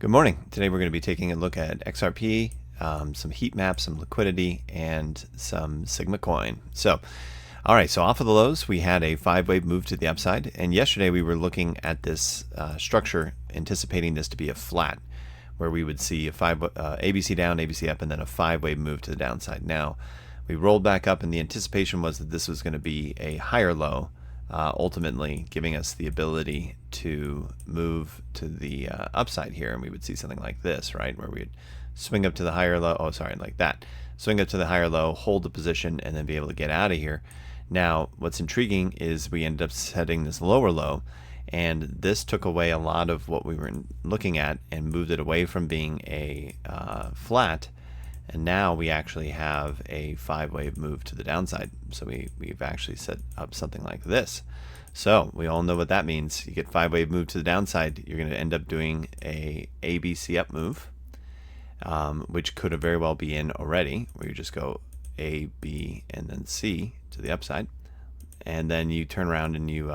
Good morning. Today we're going to be taking a look at XRP, some heat maps, some liquidity, and some Sigma coin. All right, so off of the lows, we had a 5-wave move to the upside, and yesterday we were looking at this structure, anticipating this to be a flat, where we would see a ABC down, ABC up, and then a 5-wave move to the downside. Now, we rolled back up, and the anticipation was that this was going to be a higher low, ultimately giving us the ability to move to the upside here, and we would see something like this, right, where we'd swing up to the higher low, like that, swing up to the higher low, hold the position, and then be able to get out of here. Now, what's intriguing is we ended up setting this lower low, and this took away a lot of what we were looking at and moved it away from being a flat, and now we actually have a 5-wave move to the downside. So we've actually set up something like this. So we all know what that means. You get 5-wave move to the downside, you're going to end up doing a ABC up move, which could very well be in already, where you just go A, B, and then C to the upside. And then you turn around and you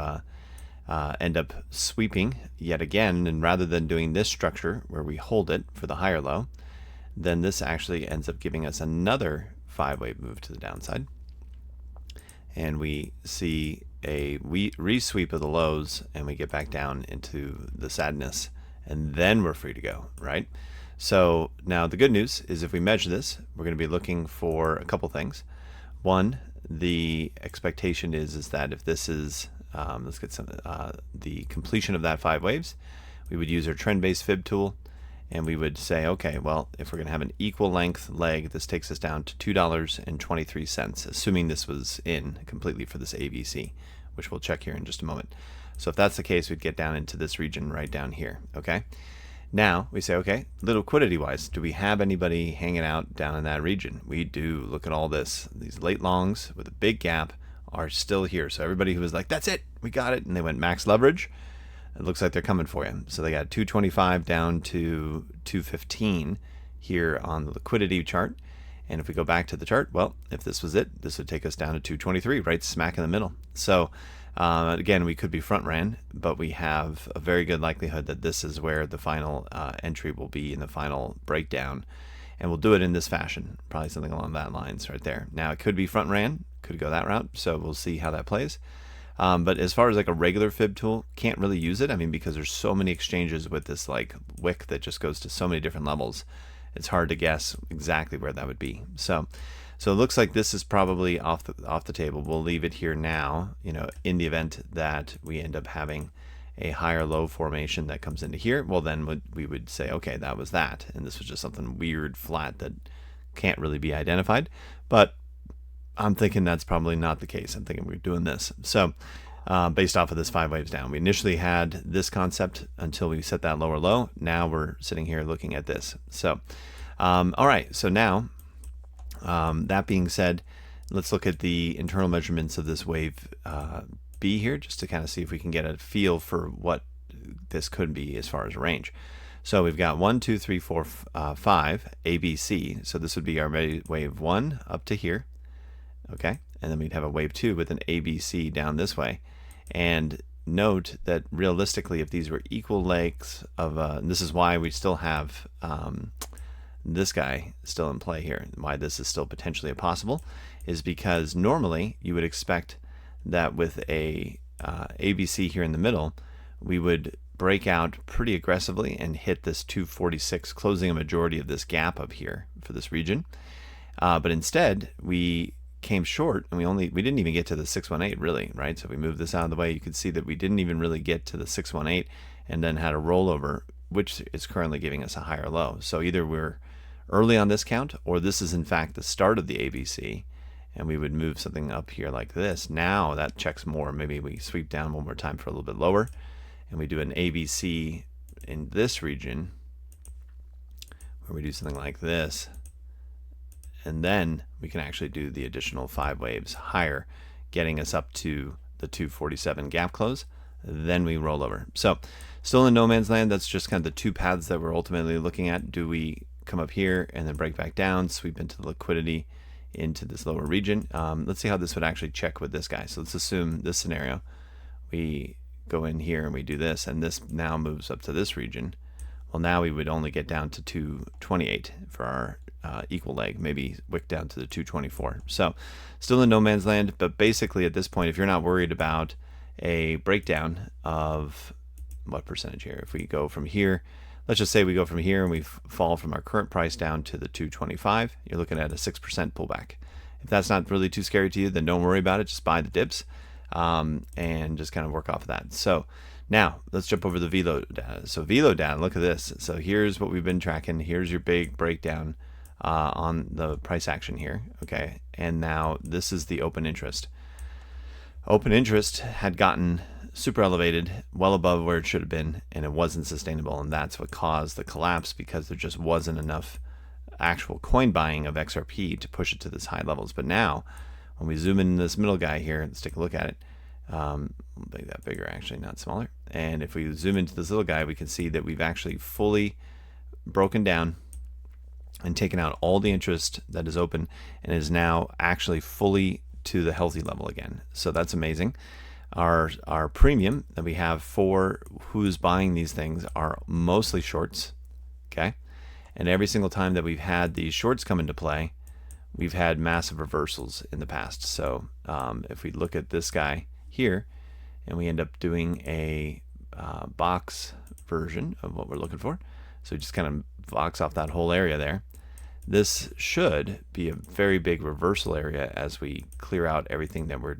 end up sweeping yet again. And rather than doing this structure where we hold it for the higher low, then this actually ends up giving us another 5-wave move to the downside. And we see a re-sweep of the lows, and we get back down into the sadness, and then we're free to go, right? So now the good news is if we measure this, we're going to be looking for a couple things. One, the expectation is that if this is, let's get some the completion of that 5 waves, we would use our trend-based fib tool, and we would say, okay, well, if we're going to have an equal length leg, this takes us down to $2.23, assuming this was in completely for this ABC, which we'll check here in just a moment. So if that's the case, we'd get down into this region right down here, okay? Now we say, okay, liquidity-wise, do we have anybody hanging out down in that region? We do. Look at all this. These late longs with a big gap are still here. So everybody who was like, that's it, we got it, and they went max leverage, it looks like they're coming for you. So they got 225 down to 215 here on the liquidity chart. And if we go back to the chart, well, if this was it, this would take us down to 223, right smack in the middle. So again, we could be front ran, but we have a very good likelihood that this is where the final entry will be in the final breakdown. And we'll do it in this fashion, probably something along that lines right there. Now, it could be front ran, could go that route, so we'll see how that plays. But as far as like a regular fib tool, can't really use it. I mean, because there's so many exchanges with this like wick that just goes to so many different levels, it's hard to guess exactly where that would be. So it looks like this is probably off the table. We'll leave it here now, in the event that we end up having a higher low formation that comes into here. Well, then we would say, okay, that was that. And this was just something weird flat that can't really be identified. But I'm thinking that's probably not the case. I'm thinking we're doing this. So based off of this 5 waves down, we initially had this concept until we set that lower low. Now we're sitting here looking at this. So, all right. So now, that being said, let's look at the internal measurements of this wave B here, just to kind of see if we can get a feel for what this could be as far as range. So we've got 1, 2, 3, 4, 5 ABC. So this would be our wave 1 up to here. Okay, and then we'd have a wave 2 with an ABC down this way. And note that realistically, if these were equal legs of, and this is why we still have this guy still in play here, why this is still potentially possible, is because normally you would expect that with a ABC here in the middle, we would break out pretty aggressively and hit this 246, closing a majority of this gap up here for this region. But instead, we came short, and we didn't even get to the 618 really, right? So if we move this out of the way, you can see that we didn't even really get to the 618, and then had a rollover, which is currently giving us a higher low. So either we're early on this count, or this is in fact the start of the ABC, and we would move something up here like this. Now that checks more. Maybe we sweep down one more time for a little bit lower, and we do an ABC in this region, where we do something like this. And then we can actually do the additional 5 waves higher, getting us up to the 247 gap close. Then we roll over. So still in no man's land. That's just kind of the two paths that we're ultimately looking at. Do we come up here and then break back down, sweep into the liquidity into this lower region? Let's see how this would actually check with this guy. So let's assume this scenario. We go in here and we do this, and this now moves up to this region. Well, now we would only get down to 228 for our equal leg, maybe wick down to the 224. So still in no man's land, but basically at this point, if you're not worried about a breakdown of what percentage here, if we go from here, let's just say we go from here and we fall from our current price down to the 225, you're looking at a 6% pullback. If that's not really too scary to you, then don't worry about it. Just buy the dips and just kind of work off of that. So now let's jump over the VLO data. So VLO data, look at this. So here's what we've been tracking. Here's your big breakdown on the price action here. Okay, and now this is the open interest. Open interest had gotten super elevated, well above where it should have been, and it wasn't sustainable, and that's what caused the collapse, because there just wasn't enough actual coin buying of XRP to push it to this high levels. But now when we zoom in this middle guy here, let's take a look at it. Make that bigger, actually, not smaller. And if we zoom into this little guy, we can see that we've actually fully broken down and taken out all the interest that is open, and is now actually fully to the healthy level again. So that's amazing. Our premium that we have for who's buying these things are mostly shorts. Okay, and every single time that we've had these shorts come into play, we've had massive reversals in the past. So if we look at this guy here, and we end up doing a box version of what we're looking for, so we just kind of box off that whole area there. This should be a very big reversal area as we clear out everything that we're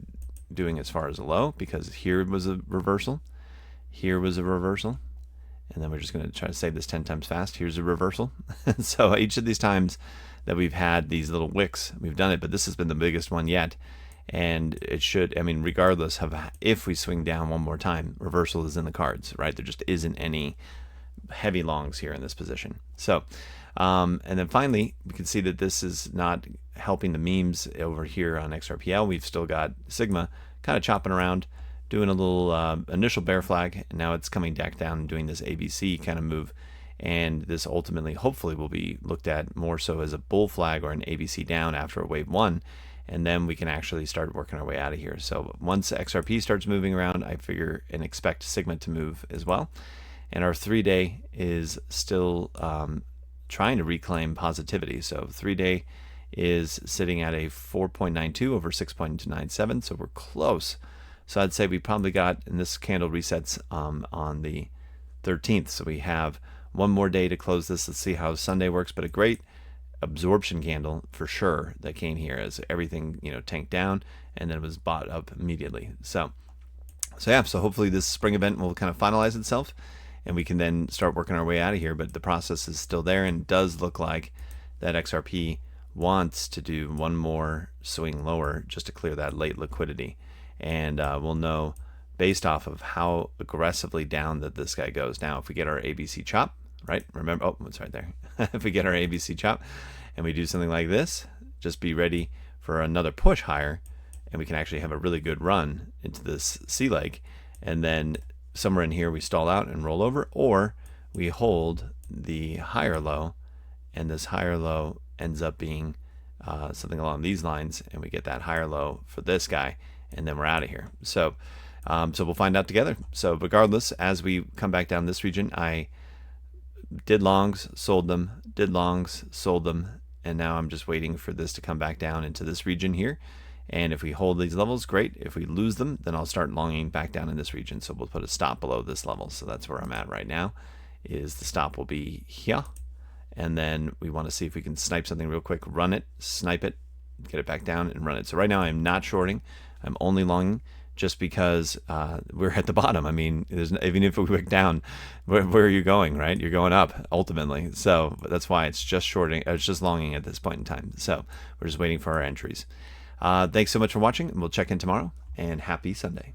doing as far as a low, because here was a reversal, here was a reversal, and then we're just going to try to save this 10 times fast. Here's a reversal. So each of these times that we've had these little wicks, we've done it, but this has been the biggest one yet. And it should, I mean, regardless of if we swing down one more time, reversal is in the cards, right? There just isn't any heavy longs here in this position. So, and then finally, we can see that this is not helping the memes over here on XRPL. We've still got Sigma kind of chopping around, doing a little initial bear flag, and now it's coming back down and doing this ABC kind of move. And this ultimately, hopefully, will be looked at more so as a bull flag or an ABC down after a wave one. And then we can actually start working our way out of here. So once XRP starts moving around, I figure and expect Sigma to move as well. And our 3-day is still trying to reclaim positivity. So 3-day is sitting at a 4.92 over 6.97. So we're close. So I'd say we probably got, and this candle resets on the 13th. So we have one more day to close this. Let's see how Sunday works. But a great absorption candle for sure that came here as everything, you know, tanked down and then was bought up immediately. So yeah, so hopefully this spring event will kind of finalize itself and we can then start working our way out of here. But the process is still there, and it does look like that XRP wants to do one more swing lower just to clear that late liquidity. And we'll know based off of how aggressively down that this guy goes. Now, if we get our ABC chop, right? Remember, oh, it's right there. If we get our ABC chop and we do something like this, just be ready for another push higher, and we can actually have a really good run into this C leg. And then somewhere in here we stall out and roll over, or we hold the higher low, and this higher low ends up being something along these lines, and we get that higher low for this guy, and then we're out of here. So we'll find out together. So regardless, as we come back down this region, I did longs, sold them, did longs, sold them, and now I'm just waiting for this to come back down into this region here. And if we hold these levels, great. If we lose them, then I'll start longing back down in this region. So we'll put a stop below this level. So that's where I'm at right now, is the stop will be here. And then we want to see if we can snipe something real quick, run it, snipe it, get it back down and run it. So right now I'm not shorting, I'm only longing, just because we're at the bottom. I mean, even if we wick down, where are you going, right? You're going up ultimately. So that's why it's just shorting, it's just longing at this point in time. So we're just waiting for our entries. Thanks so much for watching, and we'll check in tomorrow, and happy Sunday.